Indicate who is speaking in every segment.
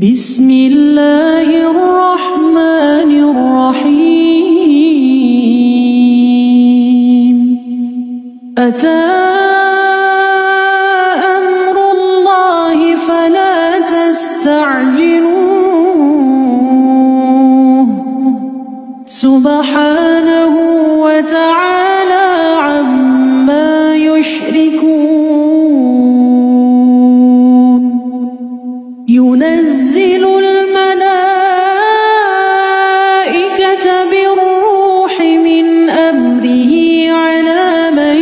Speaker 1: بسم الله الرحمن الرحيم. أتى أمر الله فلا تستعجلوه سبحانه وتعالى عما يشركون. ينزل الملائكة بالروح من أمره على من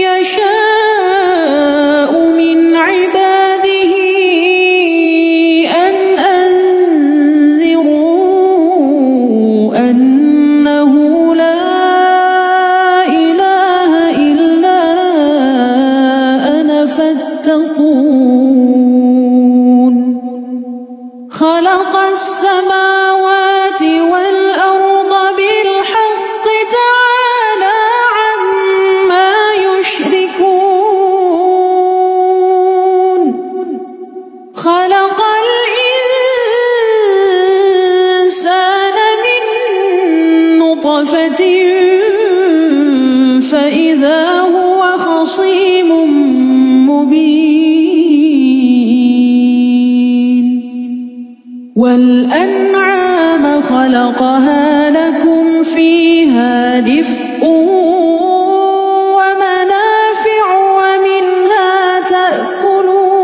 Speaker 1: يشاء من عباده أن أنذروا أنه لا إله إلا أنا فاتقون. خلق السماوات والأرض بالحق تعالى عما يشركون. خلق الإنسان من نطفة فإذا هو خصيم مبين. والأنعام خلقها لكم فيها دفء ومنافع ومنها تأكلون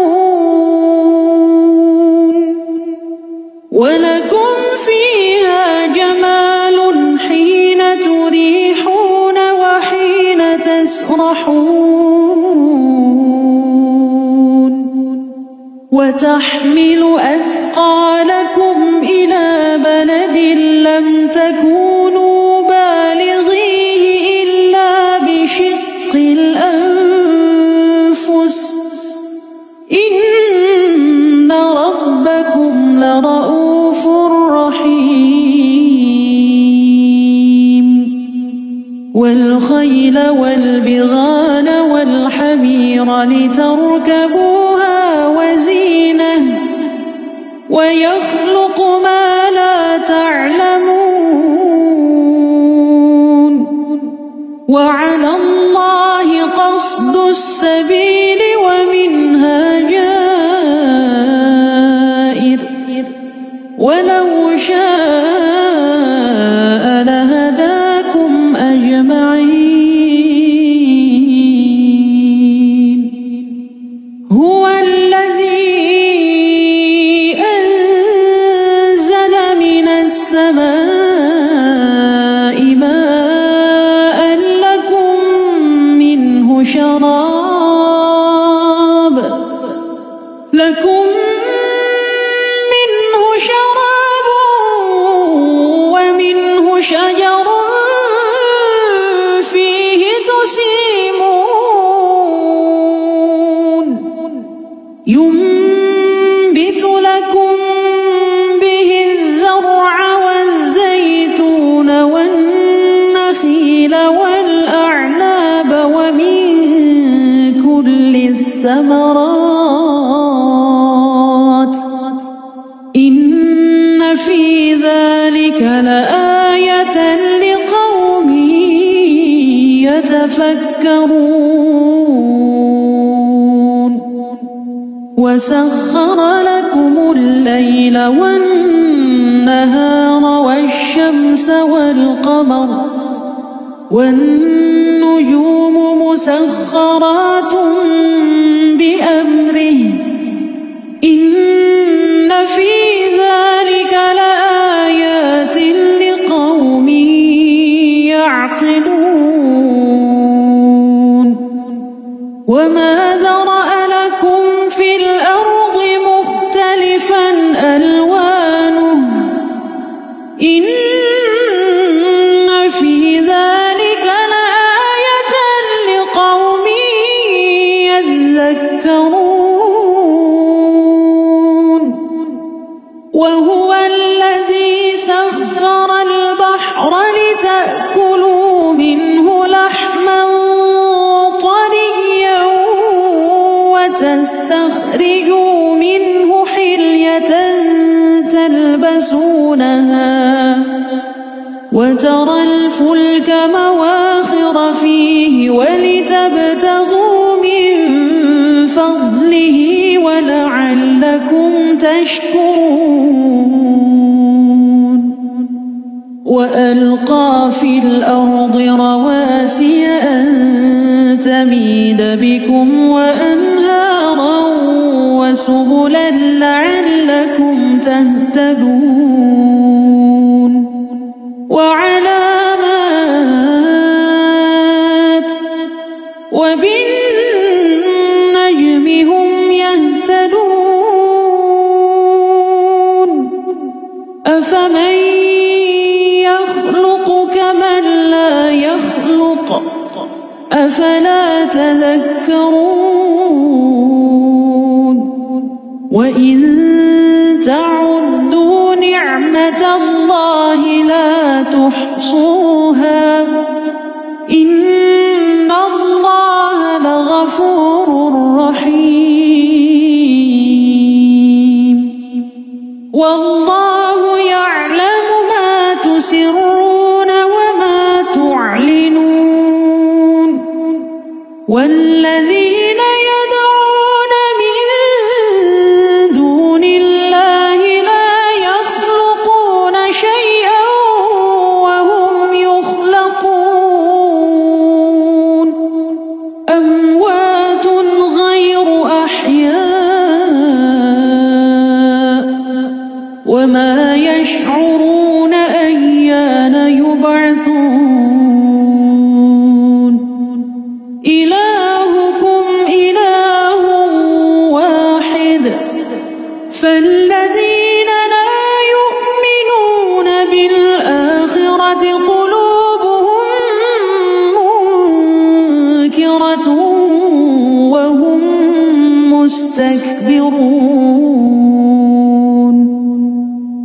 Speaker 1: ولكم فيها جمال حين تريحون وحين تسرحون. وتحمل أثقالكم إلى بلد لم تكونوا بالغيه إلا بشق الأنفس إن ربكم لرؤوف رحيم. والخيل والبغال والحمير لتركبوها وزينة ويخلق ما لا تعلمون. وعلى الله قصد السبيل ومنها جائر ولو شاء لهداكم أجمعين. هو الذي أنزل من السماء ماء لكم منه شراب ومنه شجر فيه تسيمون. ينبت لكم به الزرع والزيتون والنخيل والأعناب ومن كل الثمرات إن في ذلك لآية لقوم يتفكرون. وسخر لكم الليل والنهار والشمس والقمر والنجوم مسخرات بأمره إن في ذلك لآيات لقوم يعقلون. وما ذرأ لكم في الأرض مختلفا ألوانه إن في ذلك لآية لقوم يذكرون. وهو الذي سخر البحر لتأكلوا منه وتستخرجوا منه حلية تلبسونها وترى الفلك مواخر فيه ولتبتغوا من فضله ولعلكم تشكرون وألقى في الأرض رواسي أن تميد بكم وأنهارا وسبلا لعلكم تهتدون وعلامات وبالنجم هم يهتدون أفمن يخلق كمن لا يخلق أفلا تذكرون وإن تعدوا نعمة الله لا تحصوها إن الله لغفور رحيم والله يعلم ما تسرون وما تعلنون والذين يدعون من دون الله لا يخلقون شيئا وهم يخلقون أموات غير أحياء وما يشعرون أيان يبعثون إلهكم إله واحد فالذين لا يؤمنون بالآخرة قلوبهم منكرة وهم مستكبرون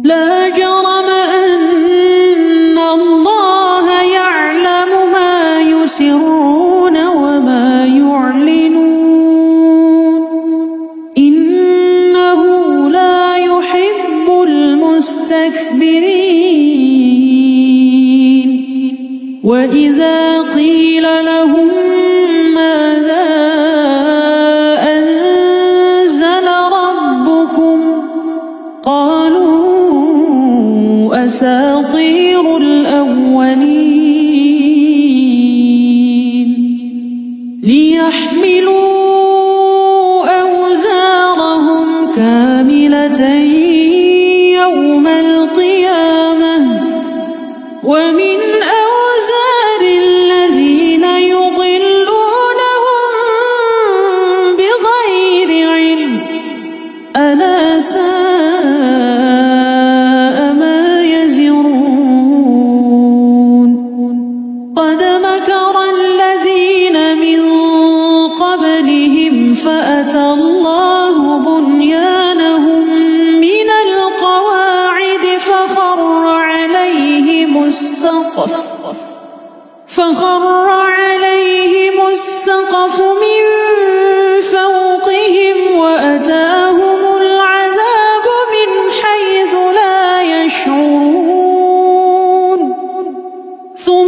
Speaker 1: لا جرم أن الله يعلم ما يسرون وما يعلنون إنه لا يحب المستكبرين وإذا قيل لهم ماذا أنزل ربكم قالوا أساطير الأولين ليحملوا أوزارهم كاملة يوم القيامة ومن أوزار الذين يضلونهم بغير علم ألا ساء ما يزرون قد مكر الذين من قبلهم فأتى الله بنيانهم من القواعد فخر عليهم السقف من فوقهم وأتاهم العذاب من حيث لا يشعرون ثم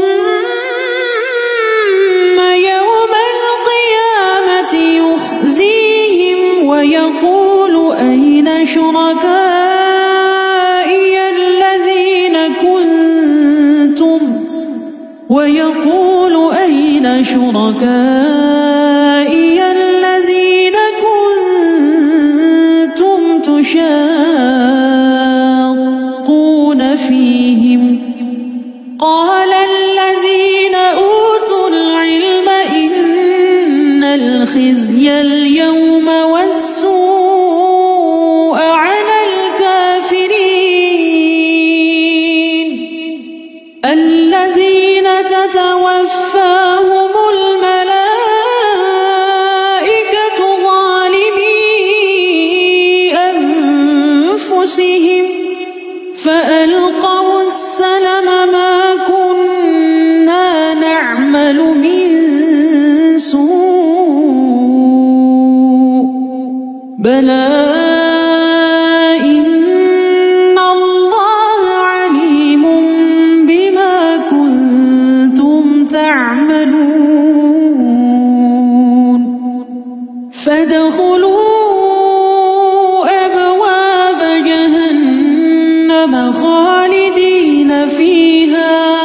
Speaker 1: يوم القيامة يخزيهم ويقول أين شركائي الذين كنتم تشاقون فيهم قال الذين أوتوا العلم إن الخزي اليوم والسوء على الكافرين الذين تتوفاهم الملائكة ظالمي أنفسهم فألقوا السلم ما كنا نعمل من سوء بلى إن الله عليم بما كنتم تعملون فادخلوا أبواب جهنم خالدين فيها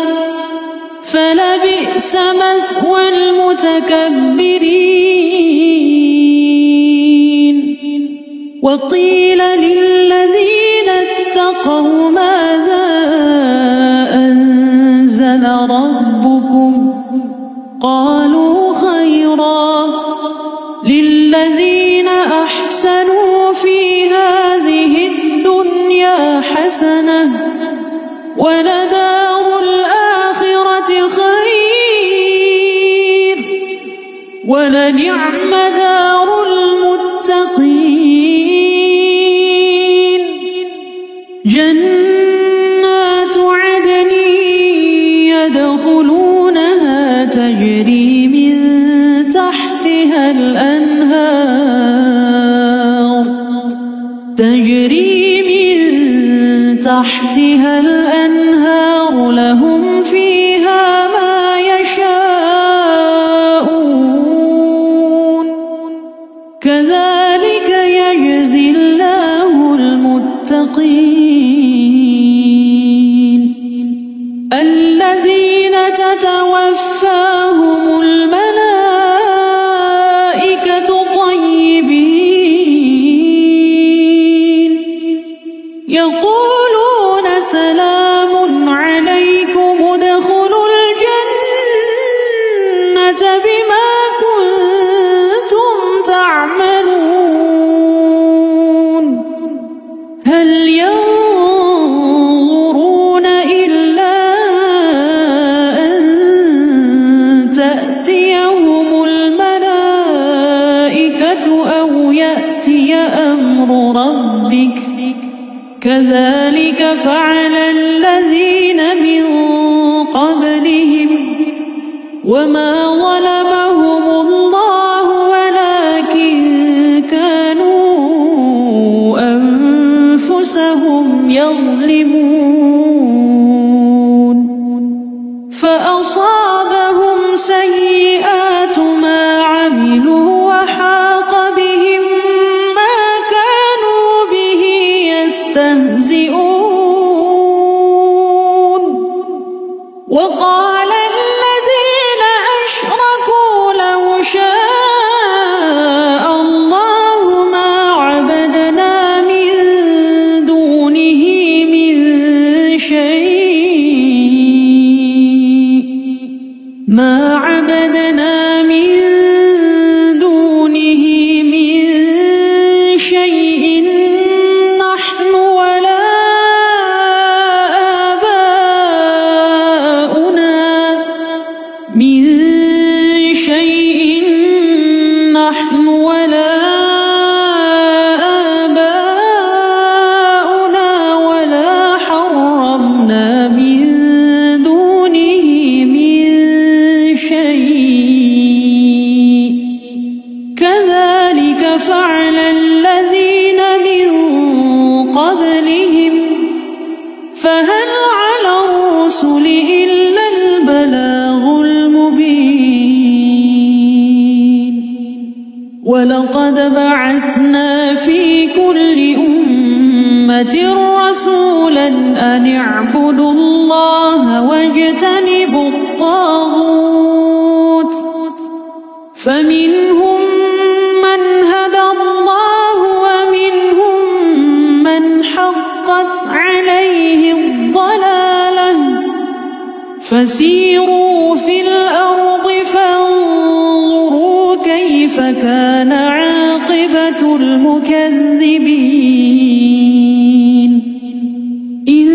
Speaker 1: فلبئس مثوى المتكبرين وقيل للذين اتقوا ماذا أنزل ربكم قالوا خيرا للذين أحسنوا في هذه الدنيا حسنة ولدار الآخرة خير ولنعم دار المتقين جنات عدن يدخلونها تجري من تحتها الأنهار لهم فيها ما يشاءون كذلك يجزي الله المتقين الذين تتوفاهم الملائكة طيبين يقولون سلام عليكم ادخلوا الجنة بما كنتم تعملون هل ينظرون إلا أن تأتيهم الملائكة أو يأتي أمر ربك كذلك فعل الذين من قبلهم وما ظلمهم الله ولكن كانوا أنفسهم يظلمون فأصابهم سيئات ما عملوا وحاق بهم ما كانوا به يستهزئون وقال الذين أشركوا لو شاء الله ما عبدنا من دونه من شيء نحن ولا آباؤنا ولا حرمنا من دونه من شيء كذلك فعل الذين من قبلهم فهل على الرسل إلا البلاغ المبين ولقد بعثنا في كل أمة رسولا أن اعبدوا الله واجتنبوا الطاغوت فمنهم من هدى الله ومنهم من حقت عليه الضلالة فسيروا في الأرض فانظروا كيف كان عاقبة المكذبين إن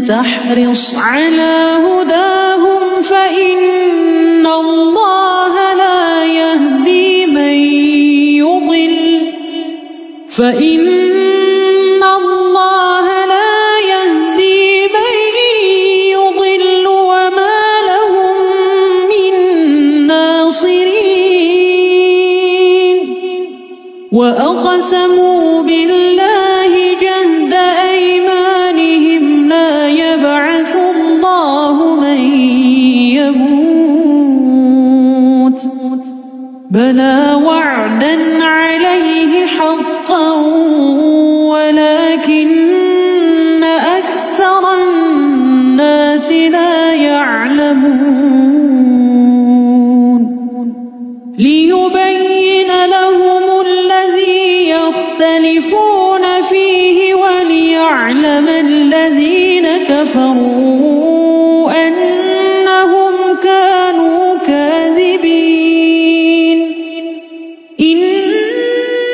Speaker 1: تحرص على هداهم فإن الله لا يهدي من يضل وما لهم من ناصرين وأقسموا بالله جهد أيمانهم لا يبعث الله من يموت بلى وعدا عليه حقا ولكن أكثر الناس لا يعلمون ليبين لهم الذي يختلفون فيه وليعلم الذين كفروا أنهم كانوا كاذبين إنما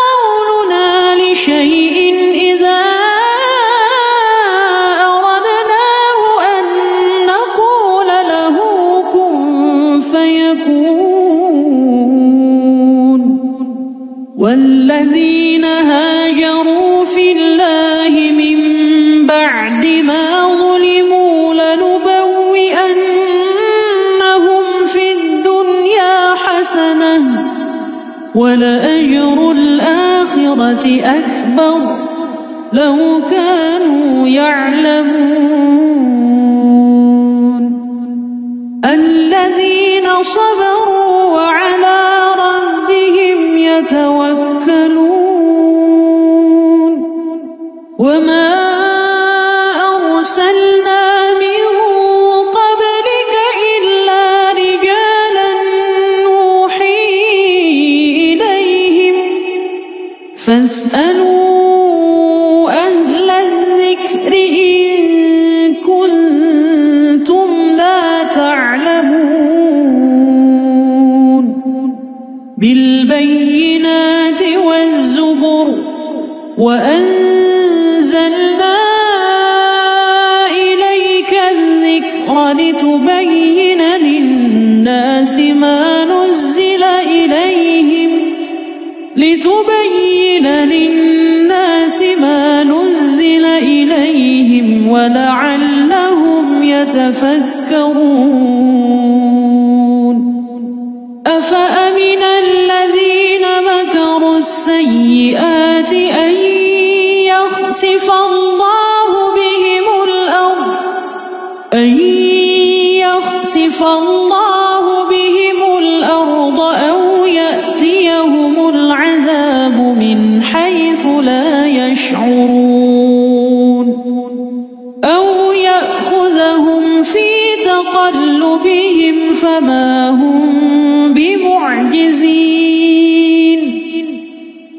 Speaker 1: قولنا لشيء إذا أردناه أن نقول له كن فيكون والذين هاجروا في الله من بعد ما ظلموا لنبوئنهم في الدنيا حسنة ولأجر الآخرة أكبر لو كانوا يعلمون الذين صبروا وعلى ربهم يتوكلون وما أرسلنا من قبلك إلا رجالا نوحي إليهم فاسألوا أهل الذكر إن كنتم لا تعلمون بالبينات والزبر وأنزلنا إليك الذكر لتبين للناس ما نزل إليهم ولعلهم يتفكرون أفأمن الذين مكروا السيئات أن يخسف الله بهم الأرض أو يأتيهم العذاب من حيث لا يشعرون أو يأخذهم في تقلبهم فما هم بمعجزين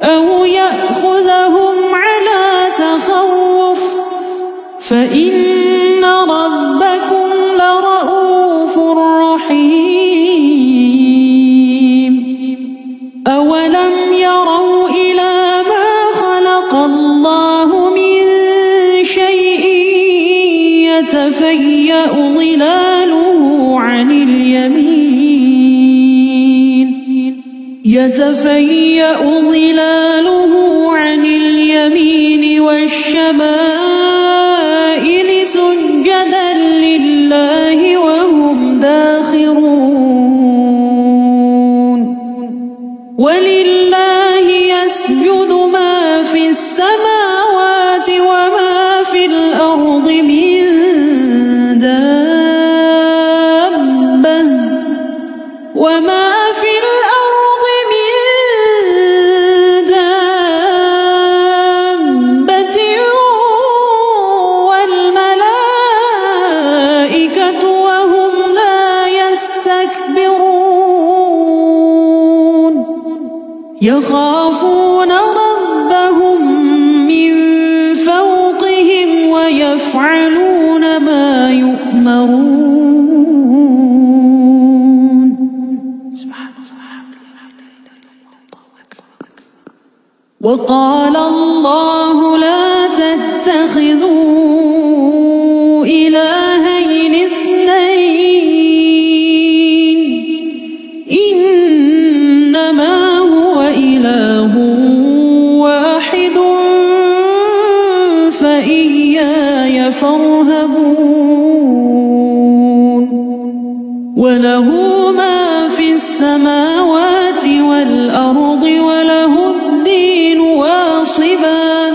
Speaker 1: أو يأخذهم على تخوف فإن ربكم لرؤوف رحيم أولم يروا إلى ما خلق الله من شيء يتفيأ ظلاله عن اليمين والشمائل سجدا لله وهم داخرون ولله يسجد ما في السماوات وما في الأرض من دابة وما في الأرض من دابة والملائكة وهم لا يستكبرون يخافون ربهم من فوقهم ويفعلون ما يؤمرون وقال الله لا تتخذوا إلهين اثنين إنما هو إله واحد فإياي فارهبون وله ما في السماوات والأرض وله الدين واصبا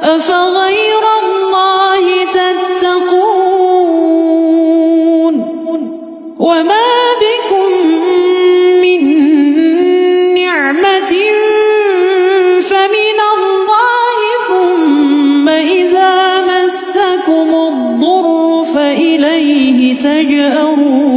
Speaker 1: أفغير الله تتقون وما بكم من نعمة فمن الله ثم إذا مسكم الضر فإليه تجأرون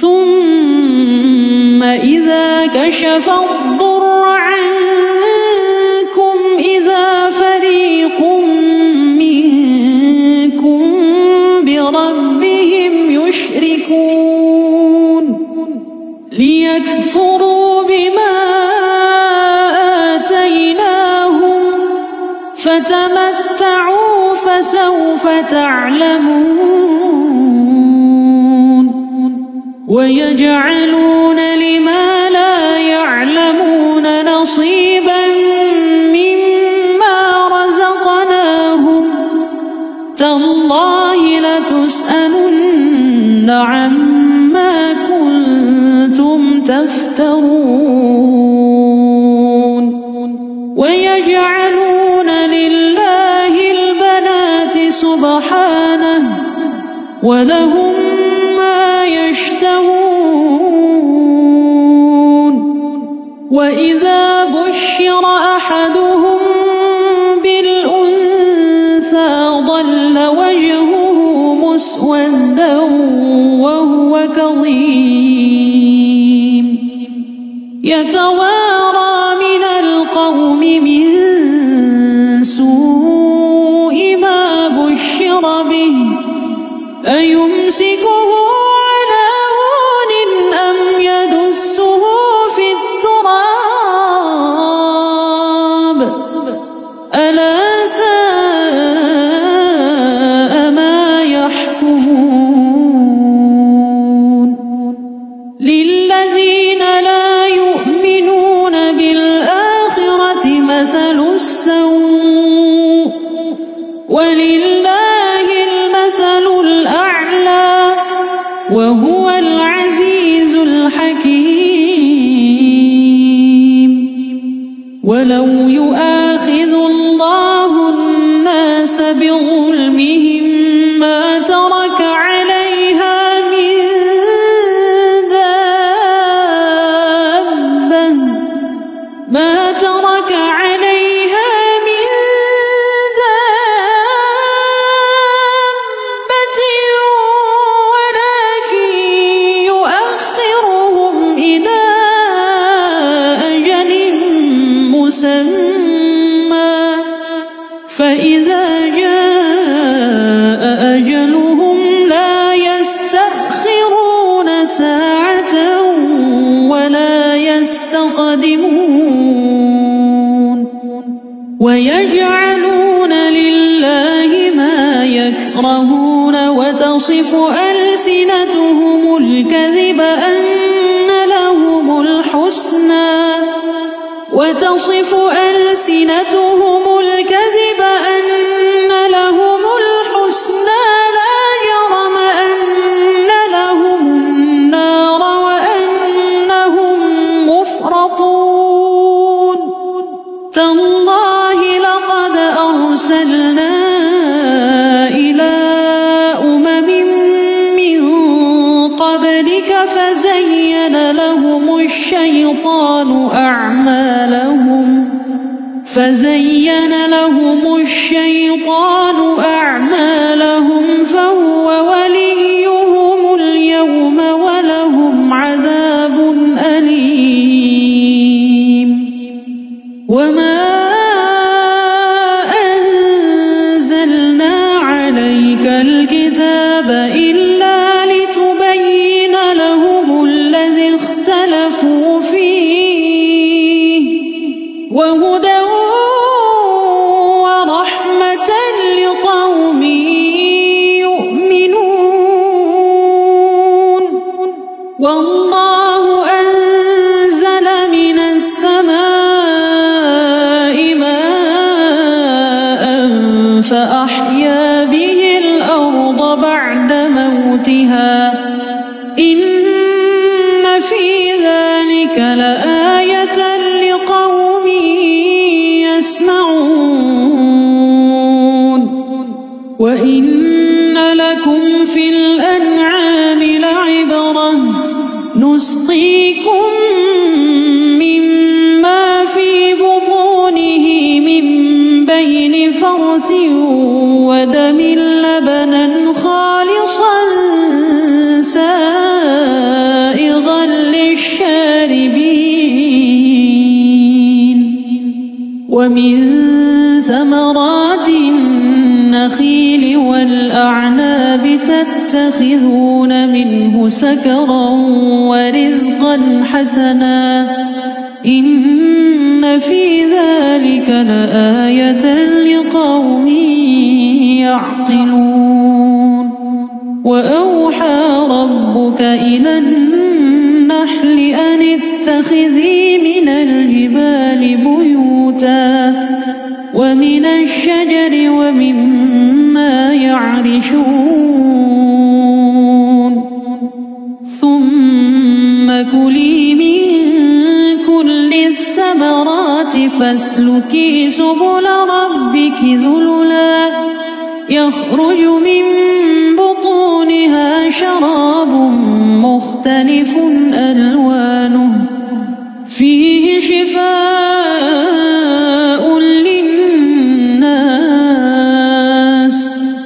Speaker 1: ثم إذا كشف الضر عنكم إذا فريق منكم بربهم يشركون ليكفروا بما آتيناهم فتمتعوا فسوف تعلمون ويجعلون لما لا يعلمون نصيبا مما رزقناهم تالله لتسألن عما كنتم تفترون ويجعلون لله البنات سبحانه ولهم ما يشتهون وإذا بشر أحدهم بالأنثى ظل وجهه مسودا وهو كظيم يتوارى من القوم من سوء ما بشر به أيمسكه على هون أم يدسه في التراب ألا ساء ما يحكمون للذين لا يؤمنون بالآخرة مثل السوء ولله المثل الأعلى وهو العزيز الحكيم ولو يؤاخذ الله الناس بظلمهم ما ترك عليها من دابة ما ترك عليها من دابة ولكن يؤخرهم إلى أجل مسمى فإذا جاء أجلهم لا يستأخرون ساعة ولا يستقدمون ويجعلون لله ما يكرهون وتصف ألسنتهم الكذب أن لهم الحسنى وتصف ألسنتهم الكذب أن لهم الحسنى لا جرم أن لهم النار وأنهم مفرطون تالله لقد أرسلنا إلى أمم من قبلك فزين لهم الشيطان أعمالهم فهو وليهم اليوم ولهم عذاب أليم وما أنزلنا عليك الكتاب إلا لتبين لهم الذي اختلفوا فيه وهدى ورحمة لقوم يؤمنون والله أنزل من السماء ماء فأحيا به الأرض بعد موتها إن في في الأنعام لعبرة نسقيكم مما في بطونه من بين فرث ودم لبنا خالصا سائغا للشاربين ومن ثمرات النخيل والأعناب تتخذون منه سكرا ورزقا حسنا إن في ذلك لآية لقوم يعقلون وأوحى ربك إلى النحل أن اتخذي من الجبال بيوتا ومن الشجر ومما يعرشون ثم كلي من كل الثمرات فاسلكي سبل ربك ذللا يخرج من بطونها شراب مختلف ألوانه فيه شفاء للناس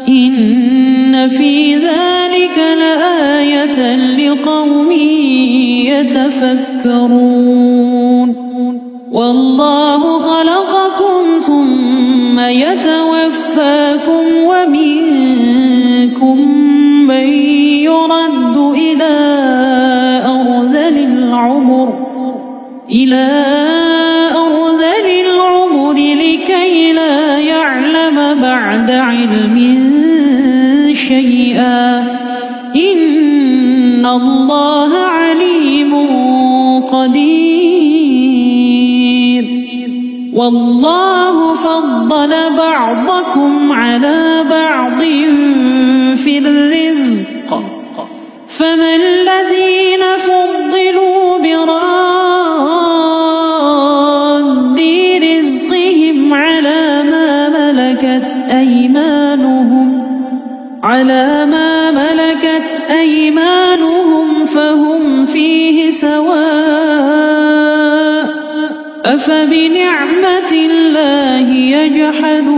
Speaker 1: إن في ذلك لآية لقوم يتفكرون والله خلقكم ثم يتوفاكم ومنكم من يرد إلى أرذل العمر لكي لا يعلم بعد علم شيئا إن الله عليم قدير والله فضل بعضكم على بعض في الرزق فما الذين فضلوا براد رزقهم على ما ملكت أيمانهم فهم فيه سواء أفبنعمة الله يجحدون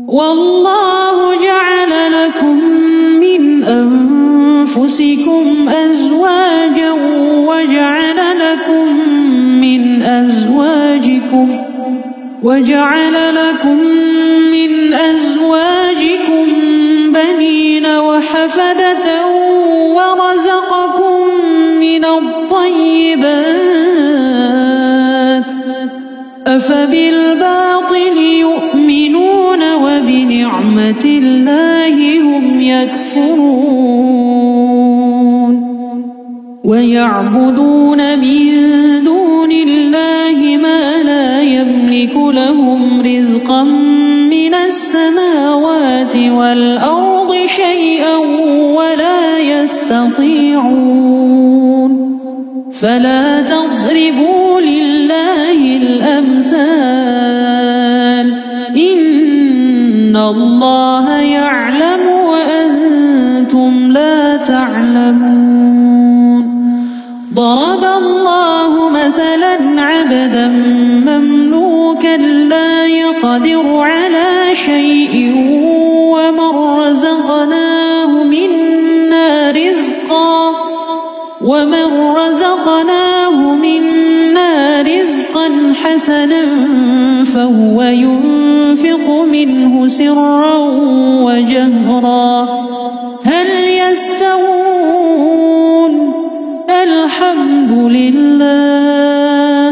Speaker 1: والله جعل لكم من أنفسكم أزواجا وجعل لكم من أزواجكم بنين وحفدة ورزقكم من الطيبات أفبالباطل يؤمنون وبنعمة الله هم يكفرون ويعبدون من دون الله ما لا يملك لهم رزقا من السماوات والأرض شيئا ولا يستطيعون فلا تضربوا لله الأمثال إن الله يعلم وأنتم لا تعلمون ضرب الله مثلا عبدا مملوكا لا يقدر على شيء ومن رزقناه منا رزقا حسنا فهو ينفق منه سرا وجهرا هل يستوون الحمد لله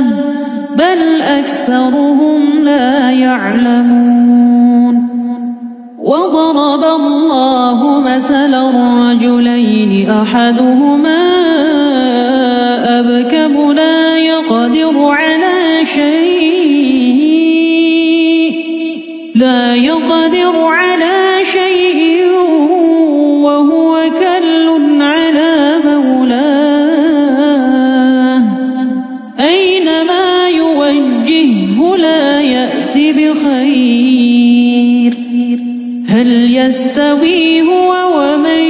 Speaker 1: بل أكثرهم لا يعلمون وضرب الله مثلا رجلين أحدهما أبكم لا يقدر على شيء وهو كل على مولاه أينما يوجهه لا يأتي بخير هل يستوي هو ومن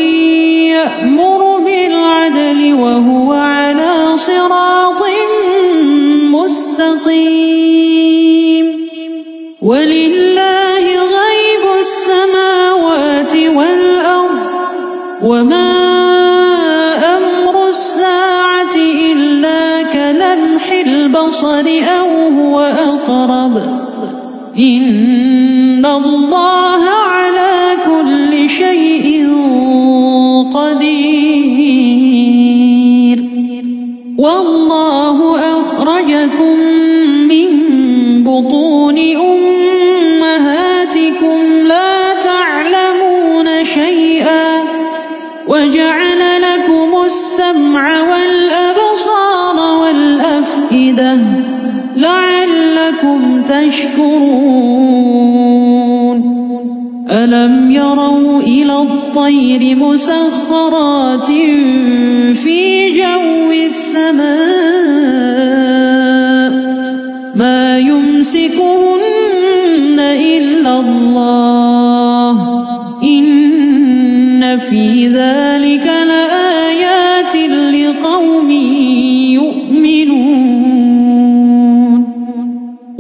Speaker 1: يأمر بالعدل وهو على صراط مستقيم ولله غيب السماوات والأرض وما أمر الساعة إلا كلمح البصر أو هو أقرب إن الله على كل شيء قدير والله أخرجكم من بطون أمهاتكم لا تعلمون شيئا وجعل لكم السمع والأبصار والأفئدة لعلكم تشكرون ألم يروا إلى الطير مسخرات في جو السماء ما يمسكهن إلا الله إن في ذلك لآيات لقوم يؤمنون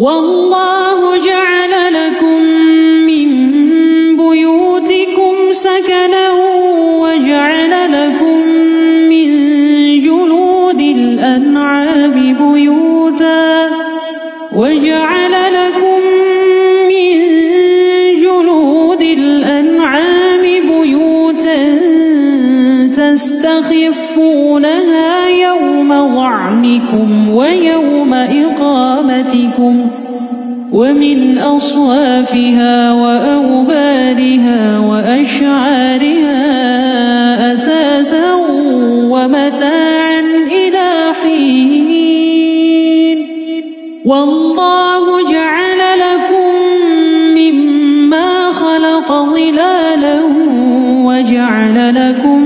Speaker 1: والله جعل لكم من بيوتكم سكنا وجعل لكم من جلود الأنعام بيوتا تستخفونها يوم ظعنكم ويوم إقامتكم ومن أصوافها وأوبارها وأشعارها أثاثا ومتاعا إلى حين والله جعل لكم مما خلق ظلالا وجعل لكم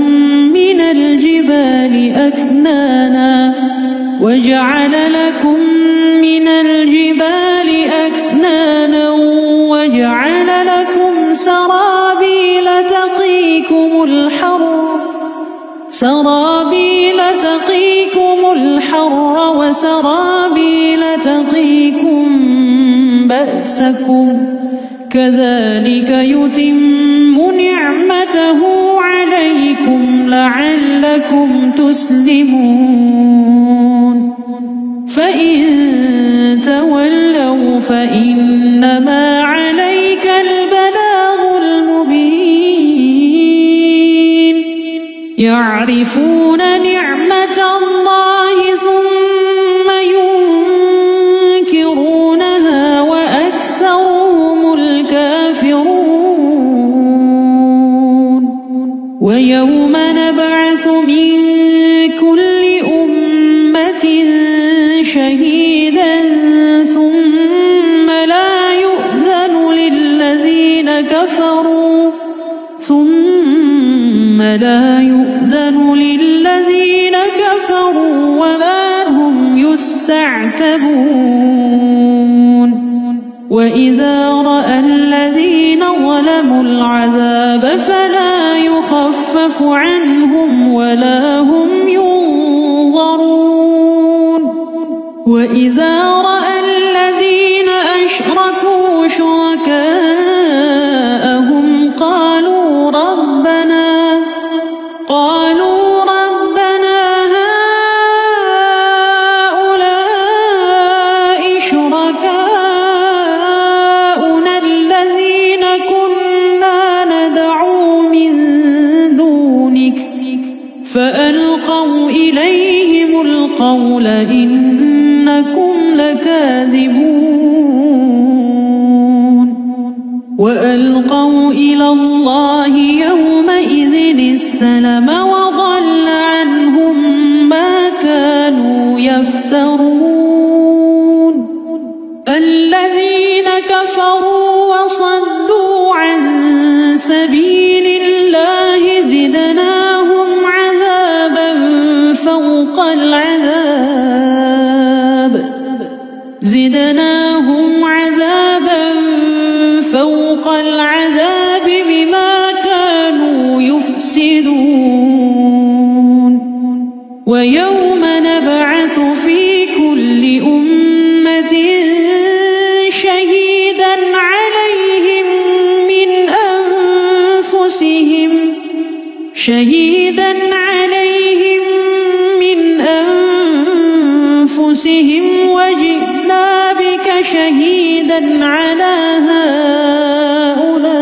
Speaker 1: من الجبال أكنانا وجعل لكم سرابيل تقيكم الحر وسرابيل تقيكم بأسكم كذلك يتم نعمته عليكم لعلكم تسلمون فإن تولوا فإنما عليك البلاغ المبين يعرفون نعمة الله ثم ينكرونها وأكثرهم الكافرون ويوم نبعث من كل أمة شهيدا ثم لا يؤذن للذين كفروا وما هم يستعتبون وإذا رأى الذين ظلموا العذاب فلا يخفف عنهم ولا هم ينظرون وإذا رأى الذين أشركوا شركاءهم قالوا ربنا هؤلاء شركاؤنا الذين كنا ندعو من دونك فألقوا إليهم القول إنكم لكاذبون وألقوا إلى الله يومئذ السلم وضل عنهم ما كانوا يفترون الذين كفروا وصدوا عن سبيل الله زدناهم عذابا فوق العذاب شهيدا عليهم من أنفسهم وجئنا بك شهيدا على هؤلاء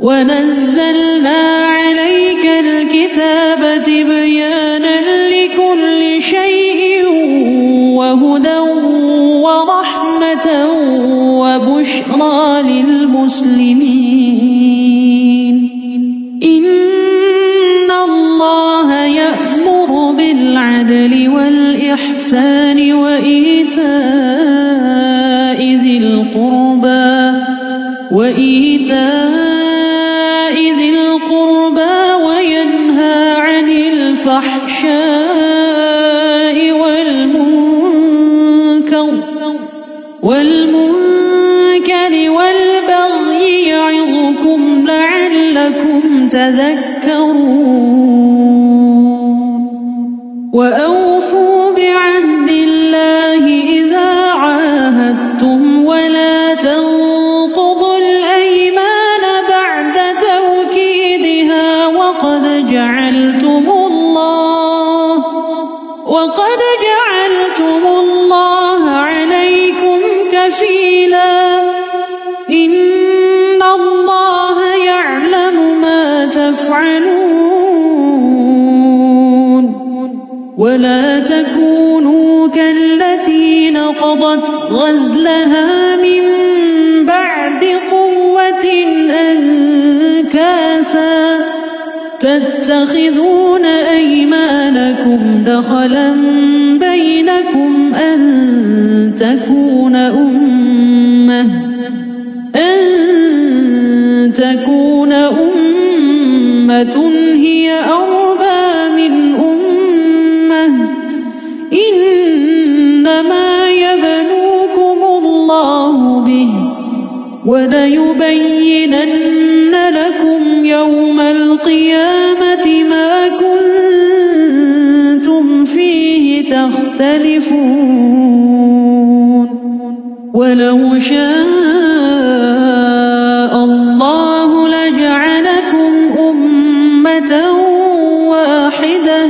Speaker 1: ونزلنا عليك الكتاب تبيانا لكل شيء وهدى ورحمة وبشرى للمسلمين. إن الله يأمر بالعدل والإحسان وإيتاء ذي القربى وينهى عن الفحشاء والمنكر والبغي يعظكم لعلكم تذكرون. وأوفوا بعهد الله إذا عاهدتم ولا تنقضوا الأيمان بعد توكيدها وقد جعلتم الله عليكم كفيلا. إن الله يعلم ما تفعلون. ولا تكونوا كالتي نقضت غزلها من بعد قوة أنكاثا تتخذون أيمانكم دخلا بينكم أن تكون أمة هي أربى من أمة إنما يبلوكم الله به وليبينن لكم يوم القيامة ما كنتم فيه تختلفون. ولو شاء الله لجعلكم أمة واحدة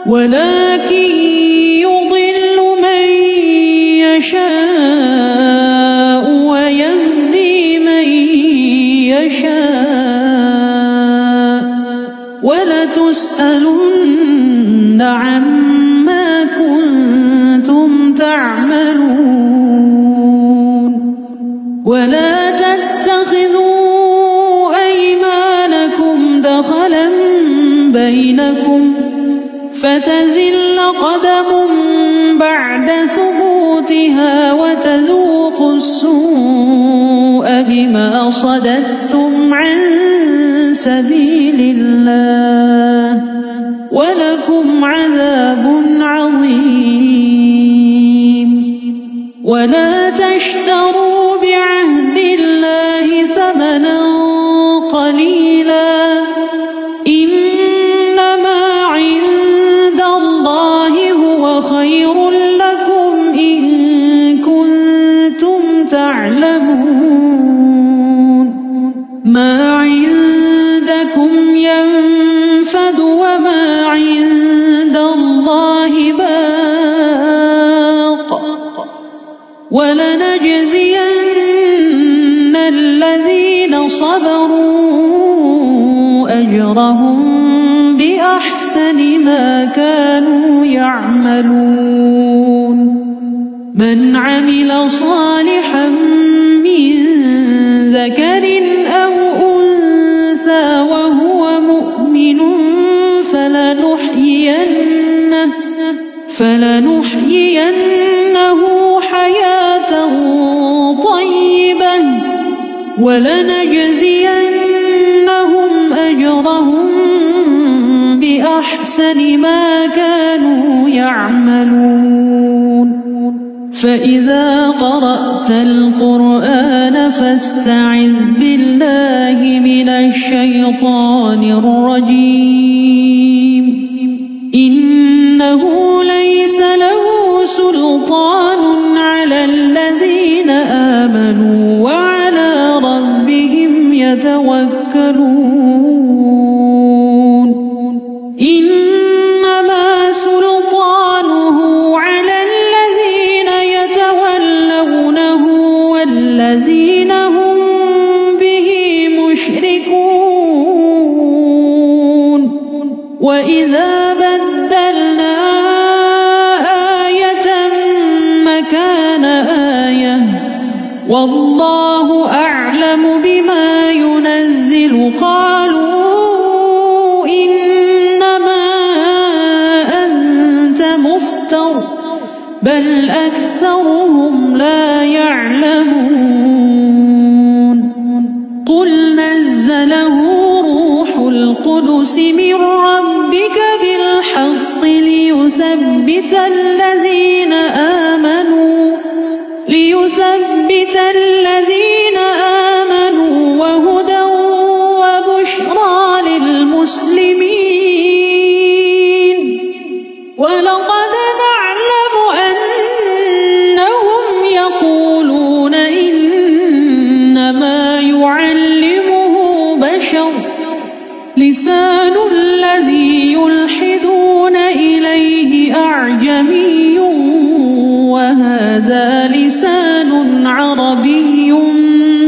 Speaker 1: ولكن يضل من يشاء ويهدي من يشاء ولتسألن عما كنتم تعملون. ولا تتخذوا أيمانكم دخلا بينكم فتزل قدم بعد ثبوتها وتذوقوا السوء بما صددتم عن سبيل الله ولكم عذاب عظيم. ولا تشتروا بعهد الله ثمنا قليلا إنما عند الله هو خير لكم إن كنتم تعلمون. ما عندكم ينفد وما عند الله باق ولنجزين الذين صبروا أجرهم بأحسن ما كانوا يعملون. من عمل صالحا من ذكر أو أنثى وهو مؤمن فلنحيينه حياة طيبة ولنجزينهم أجرهم بأحسن ما كانوا يعملون. فإذا قرأت القرآن فاستعذ بالله من الشيطان الرجيم إنه ليس له سلطان على الذين آمنوا وعلى ربهم يتوكلون إنما سلطانه على الذين يتولونه والذين هم به مشركون وإذا بدلنا آية مكان آية والله أعلم بما ينزل قالوا إنما أنت مفتر بل أكثرهم لا يعلمون قل نزله روح القدس من ربك بالحق ليثبت الذين آمنوا وهدى وبشرى للمسلمين ولقد نعلم أنهم يقولون إنما يعلمه بشر لسان الذي يلحدون إليه أعجمي وهذا لسان عربي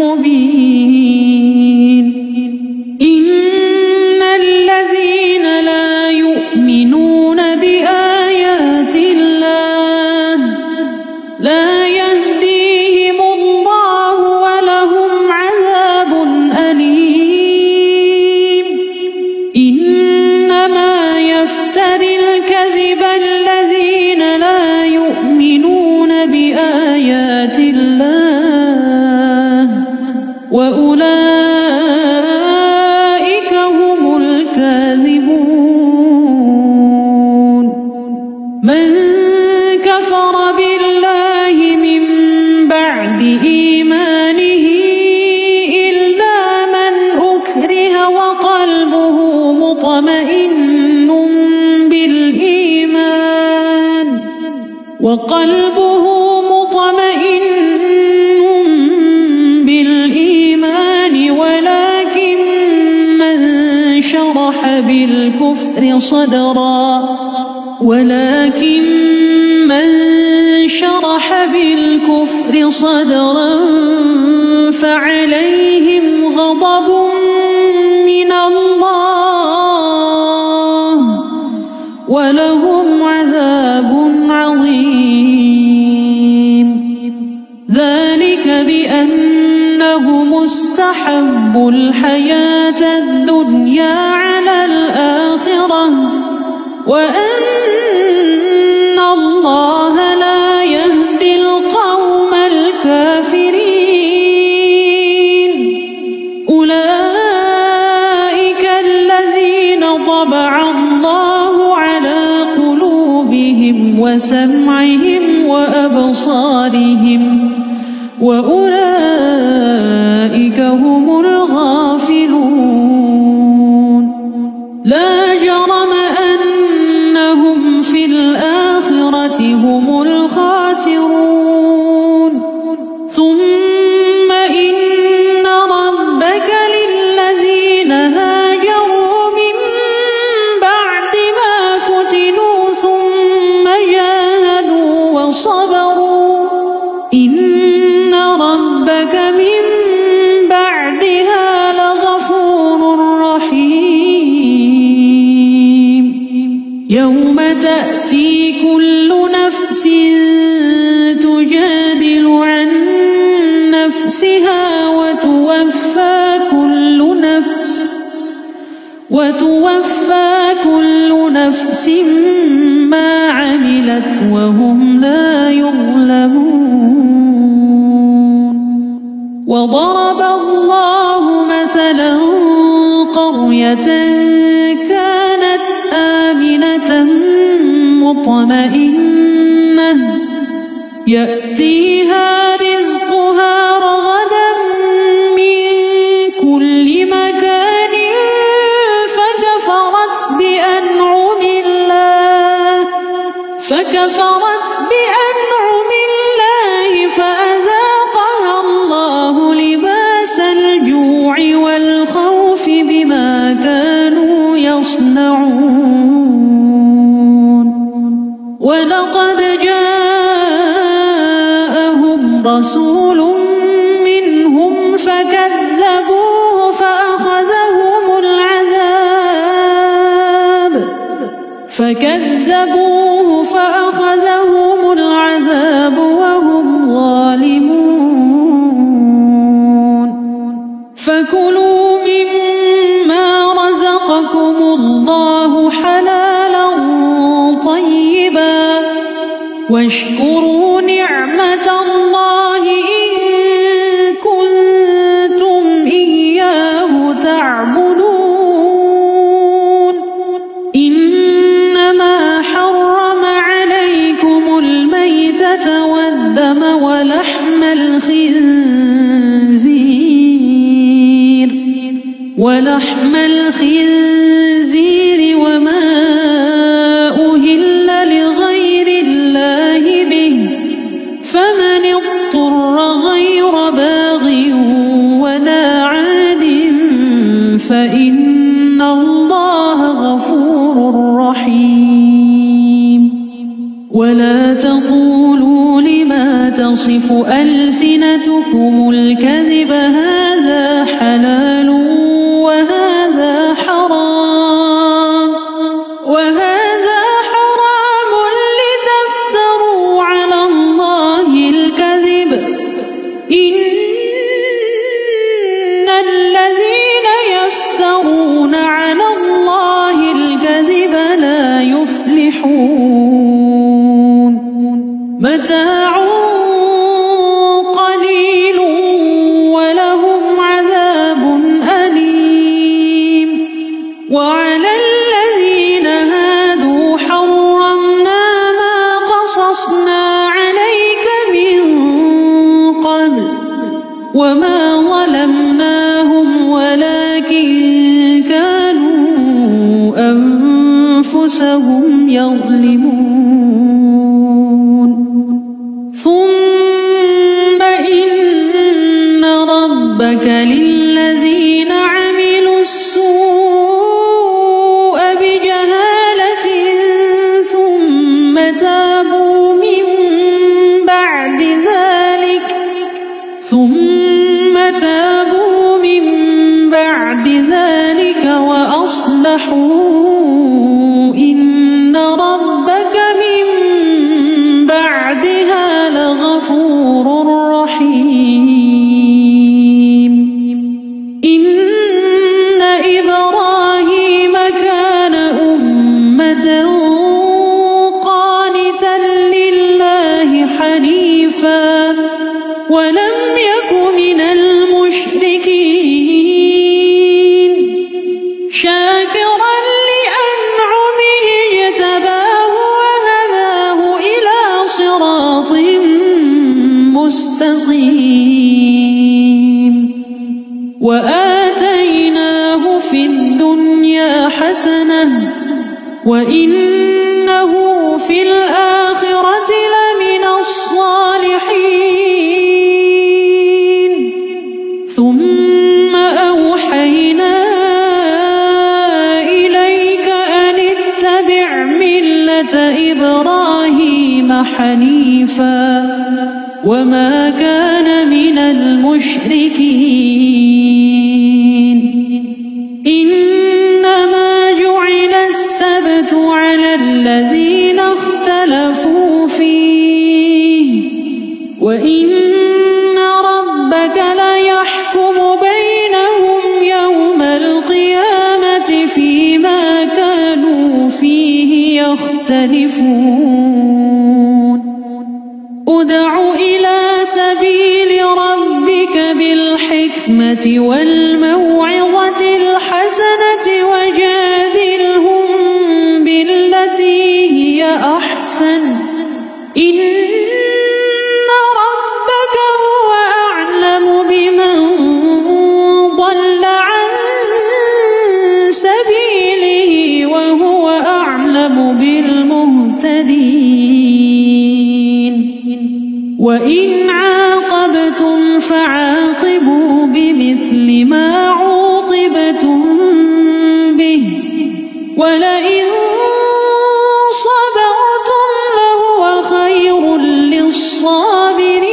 Speaker 1: مبين إن الذين لا يؤمنون بآيات الله لا يهديهم الله ولهم عذاب أليم إنما يفتري الكذب الذين لا يؤمنون بآيات الله وأولئك هم الكاذبون من كفر بالله من بعد إيمانه إلا من أكره وقلبه مطمئن بالإيمان ولكن من شرح بالكفر صدرا فعليهم غضب من الله ولهم عذاب عظيم ذلك بأنهم استحبوا الحياة الدنيا على الآخرة وأن الله لا يهدي القوم الكافرين أولئك الذين طبع الله على قلوبهم وسمعهم وأبصارهم وأولئك هم الغافلون لا جرم أنهم في الآخرة هم الخاسرون ثم إن ربك للذين هاجروا من بعد ما فتنوا ثم جاهدوا وصبروا إن ربك من بعدها لغفور رحيم يوم تأتي كل نفس تجادل عن نفسها وتوفى كل نفس ما عملت وهم لا يظلمون وضرب الله مثلا قرية كانت آمنة مطمئنة يأتيها رزقها رغدا من كل مكان فكفرت بأنعم الله فأذاقها الله لباس الجوع والخوف بما كانوا يصنعون ولقد جاءهم رسول منهم فكذبوه فأخذهم العذاب وهم ظالمون فكلوا مما رزقكم الله حلالا طيبا واشكروا نعمة الله إن كنتم إياه تعبدون إنما حرم عليكم الميتة والدم ولحم الخنزير وما أهل لغير الله به فمن اضطر غير باغ ولا عاد فإن الله غفور رحيم ولا تقولوا لما تصف ألسنتكم الكذب هذا حلال وهذا حرام لتفتروا على الله الكذب إن الذين يفترون على الله الكذب لا يفلحون متاع قليل ولهم عذاب أليم وعلى الذين هادوا حرمنا ما قصصنا عليك من قبل وما ظلمناهم ولكن كانوا أنفسهم يظلمون ثم إن ربك للذين عملوا السوء بجهالة ثم تابوا من بعد ذلك وأصلحوا إن ربك من بعدها لغفور رحيم إن إبراهيم كان أمة قانتا لله حنيفا ولم يك من المشركين شاكرا لأنعمه اجتباه وهداه إلى صراط مستقيم وآتيناه في الدنيا حسنة وإنه في الآخرة لمن الصالحين ثم أوحينا إليك أن اتبع ملة إبراهيم حنيفا وما كان من المشركين إنما جعل السبت على الذين اختلفوا فيه وإن ربك ليحكم بينهم يوم القيامة فيما كانوا فيه يختلفون ادع إلى سبيل ربك بالحكمة والموعظة الحسنة وجادلهم بالتي هي أحسن إن وإن عاقبتم فعاقبوا بمثل ما عوقبتم به ولئن صبرتم لهو خير للصابرين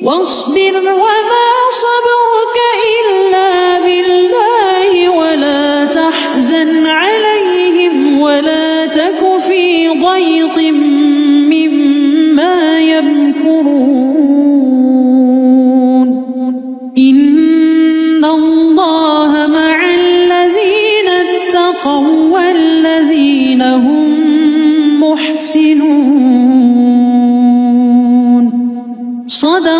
Speaker 1: واصبر وما صبرك إلا بالله ولا تحزن عليهم ولا تك في ضيق مما يمكرون إن الله مع الذين اتقوا والذين هم محسنون. صدق